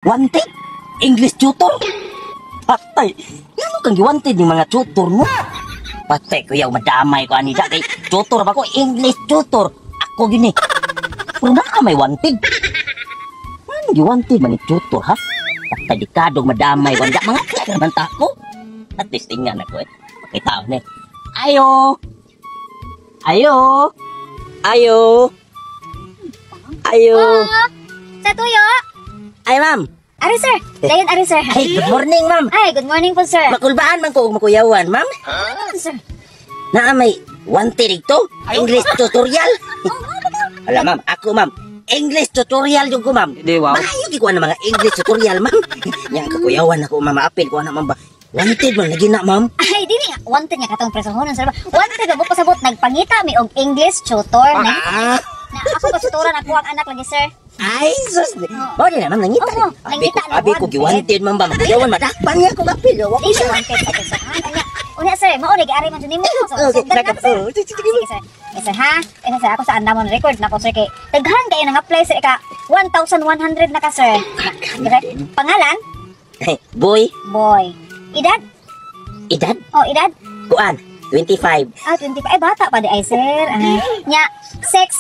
Wanted? English tutor? Patay. Ano kang wanted ng mga tutor mo? Patay ko yaw madamay ko anida kay tutor ba ko English tutor. Ako gini. Pero na may wanted. Ano wanted man ni tutor ha? Patay dikadong madamay ko anida mga kaya naman tako. At least tingnan ako eh. Pakita ni. Ayo. Ayo. Ayo. Ayo. Sa tuyo. Ay, ma'am. Ari, sir. Dayon, ari, sir. Ay, good morning, ma'am. Ay, good morning po, sir. Makulbaan man ko makuyawan, ma'am. Sir. Naa may wanted ito? English tutorial? Wala, ma'am. Ako, ma'am. English tutorial yung ko, ma'am. Mahayo di ko na mga English tutorial, ma'am. Yang kakuyawan ako, ma'am. Maapil ko na, ma'am ba? Wanted man lagi na, ma'am. Ay, di nga. Wanted nga katong presohonon, sir. Wanted na po pasabot. Nagpangita mi og English tutor. Na ako pasuturan ako ang anak lagi, sir. Ay, sus. Oh, di na, ma'am. Nangita. Oo, nangita na Abi ko giwanted, ma'am ba? Makuyawan, madakpan niya ako mapil. Di siya wanted sa presohan. Anya. Unya, sir. Maunay, gi-ari man dyan mo. So, sundan na, sir. Sige, sir. Yes, sir, ha? Yes, sir. Ako sa andamon record na po, sir. Kay daghan kayo nang-apply, sir. Ika 1,100 na ka, sir. Pangalan? Boy. Boy. Edad? Edad? Oh, edad? Kuan. 25. Ah, 25. Ay, bata pa di ay, sir. Nya, sex.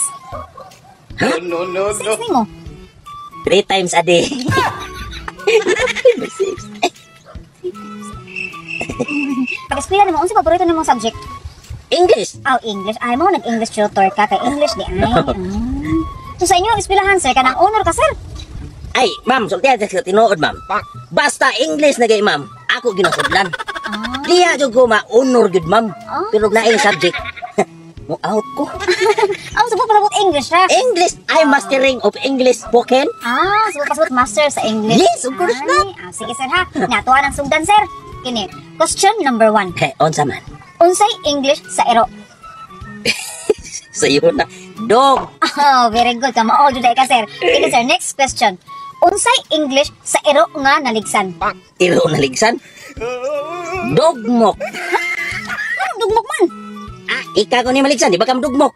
No. Sex ni mo. 3 times a day. Pag-eskwela ni mo, unsa paborito ni mong subject? English. Oh, English. Ay mo, nag-English tutor ka. Kay English di ay. So, sa inyo, eskwelahan, sir, kanang honor ka, sir? Ay, ma'am, sultihan sa tinuod, ma'am. Basta English na gay, ma'am. Ako ginasudlan. Diya jud ko ma-honor gud, ma'am. Pero laing subject. Mo out ko. Oh, sabot pasabot English, ha? English, I mastering of English spoken. Ah, sabot pasabot master sa English. Yes, of course not. Sige, sir, ha? Natuwa ng sugdan, sir. Kini, question number 1. Onsa man. Unsay English sa ero? Sayo na. Dog. Oh, very good. Kamao jud ka, sir. Kini, sir, next question. Unsay English sa ero nga naligsan? Iro na ligsan. Dogmok. Anong dugmok man? Ika ko ni maligsan, di ba kam dugmok?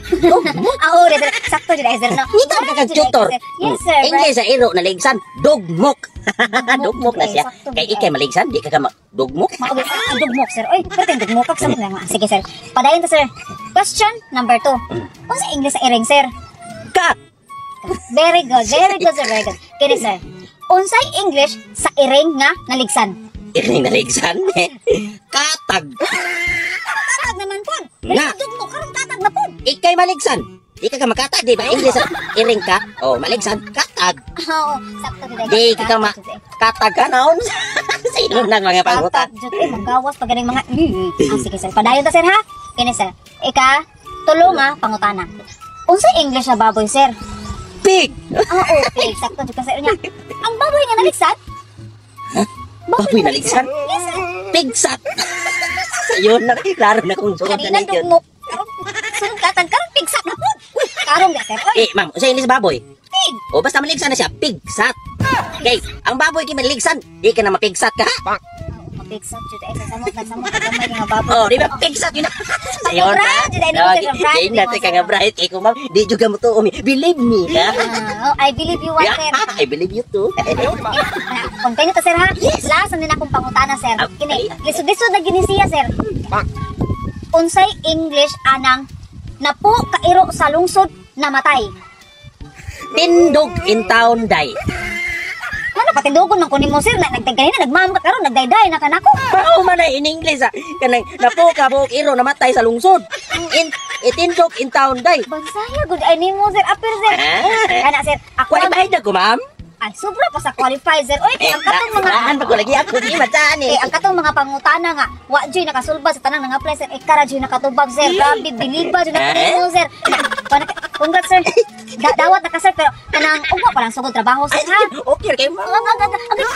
Dogmok. Oo, sir. Sakto jud ay, sir, no? Kita ka kag tutor. Yes, sir. English sa iro na ligsan. Dogmok. Dogmok na siya. Sakto, Kay ikay maligsan, di ka ka dugmok. Maugit ang dugmok, sir. Oy, pero kayong dugmok kag sa mga. Sige, sir. Padayon to, sir. Question number 2. Unsa English sa iring, sir? Kat. Very good, sir. Very good. Kini, sir. Unsay English sa iring nga naligsan? Iring na ligsan. Katag. Katag naman po. Nga. Dugmok karon katag na po. Ikay maligsan. Di ka makatag, di ba? English sa iring ka. Oh, maligsan. Katag. Oo, sakto jud. Di ka katag ka naon. Sa ilo ng mga pangutan. Katag jud magawas pag ganing mga. Sige, sir. Padayon to, sir, ha? Kini, sir. Ika, tulo nga pangutana. Unsay English sa baboy, sir? Pig. Okay. Sakto jud ka, sir. Nya. Ang baboy nga naligsan? Baboy na ligsan. Yes, sir. Pigsat. Ayun na. Klaro na kung sunod na Kanina ninyo. dugmok. Sunod katag karon pigsak na po. Karong ga, sir. Oy, Ma'am, sa English baboy. pig. O basta maligsan na siya, pigsat. Okay, ang baboy kay maligsan, di ka na mapigsat ka ha? Pigsak jud ay samot ka gamay nga baboy. Oh, di ba pigsat yun na? Ayun na. Bright, jud ay nung sir, bright, Di natin ka nga bright. Kay ko ma'am, di juga mo to umi. Believe me ka. I believe you, Yeah, sir. I believe you too. Continue to, sir, ha? Last din akong pangutana, sir. Kini, lisod-lisod na gini siya, sir. Unsay English anang napo kairo sa lungsod namatay? Tindog in town die. Ano patindugon man kunin mo, sir? Nagtagkanina, nagmam ka karon, nagdayday na kanako. Pao man ay in English ah. Kanang napo ka buok iro namatay sa lungsod. Itindog in town die. Bansaya good ay nimo, sir. Apir, sir. Ana, sir. Ako ang Qualified na ko ma'am. ay sobra pa sa qualified, sir. Oy, ang katong mga Saan pa ko lagi ako di mataan eh. ang katong mga pangutana nga, wa joy nakasulba sa tanang nga apply, sir. Kara joy nakatubag, sir. Grabe, biliba joy nakatimo, sir. Congrats, sir. Dawat na ka, sir, pero kanang ugma pa lang sugod trabaho, sir, ha? Okay kayo ma'am. Okay.